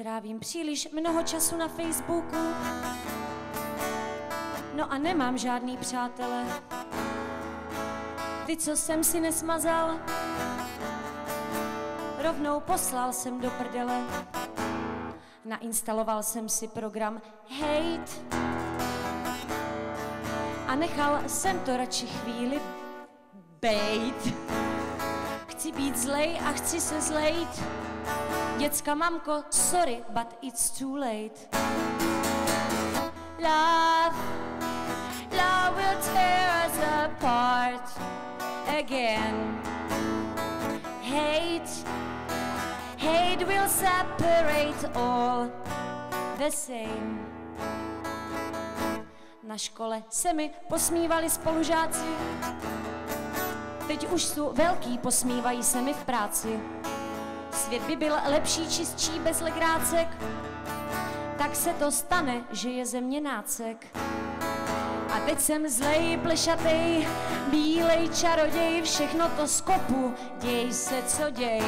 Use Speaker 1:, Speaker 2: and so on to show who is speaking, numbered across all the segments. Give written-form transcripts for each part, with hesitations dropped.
Speaker 1: Trávím příliš mnoho času na Facebooku, no a nemám žádný přátele. Ty, co jsem si nesmazal, rovnou poslal jsem do prdele. Nainstaloval jsem si program Hate a nechal jsem to radši chvíli bejt. Chci být zlej a chci se zlejt. Děcka, mamko, sorry, but it's too late. Love, love will tear us apart again. Hate, hate will separate all the same. Na škole se mi posmívali spolužáci, teď už jsou velký, posmívají se mi v práci. Svět by byl lepší, čistší, bez legrácek, tak se to stane, že je ze mě nácek. A teď jsem zlej, plešatej, bílej čaroděj, všechno to skopu, děj se, co děj.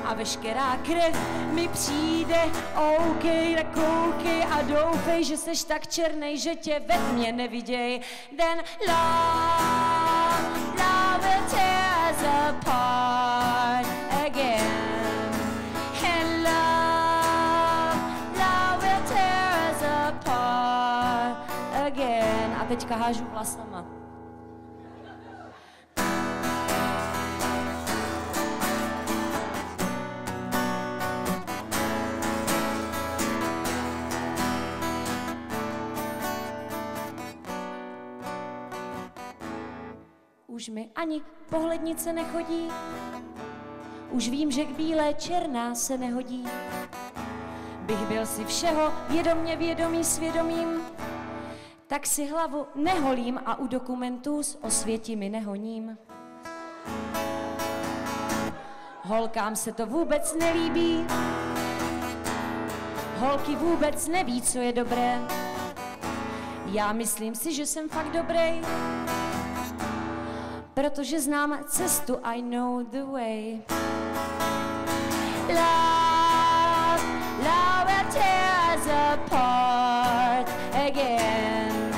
Speaker 1: A veškerá krev mi přijde, OK, tak koukej a doufej, že seš tak černej, že tě ve tmě neviděj. Then love, love will tear us apart again. And love, love will tear us apart again. A teďka hážu vlasama. Už mi ani pohlednice nechodí, už vím, že k bílé černá se nehodí. Bych byl si všeho vědomně vědomý svědomím, tak si hlavu neholím a u dokumentů s osvětimi nehoním. Holkám se to vůbec nelíbí, holky vůbec neví, co je dobré. Já myslím si, že jsem fakt dobrý, protože znám cestu, I know the way. Love, love will tear us apart again.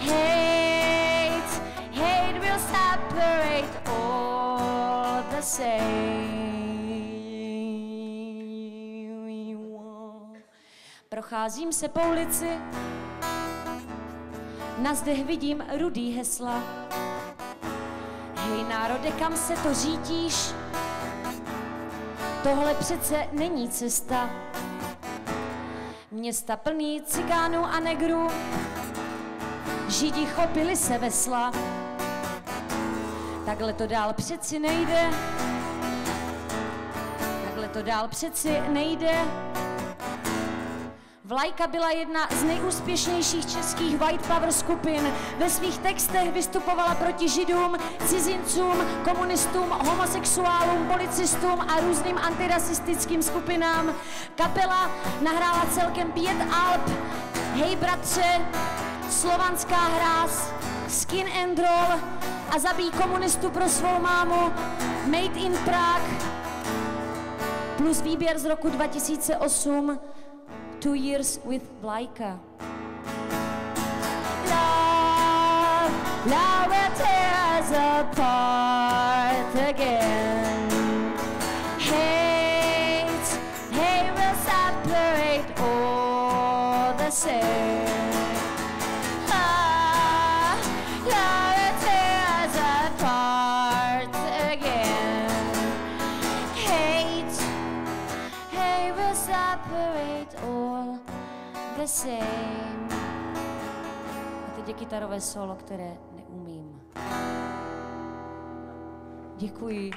Speaker 1: Hate, hate will separate all the same. Procházím se po ulici, na zdech vidím rudý hesla. Hej národe, kam se to řídíš? Tohle přece není cesta. Města plný cigánů a negrů, Židi chopili se vesla. Takhle to dál přeci nejde. Takhle to dál přeci nejde. Vlajka byla jedna z nejúspěšnějších českých white power skupin. Ve svých textech vystupovala proti židům, cizincům, komunistům, homosexuálům, policistům a různým antirasistickým skupinám. Kapela nahrála celkem 5 alb. Hej bratře, Slovanská hráz, Skin and Roll a Zabij komunistu pro svou mámu, Made in Prague, plus výběr z roku 2008, 2 Years with Vlajka. Love, love will tear us apart again. Hate, hate will separate all the same. Love, love will tear us apart again. Hate, hate will separate all the same. A teď je kytarové solo, které neumím. Děkuji.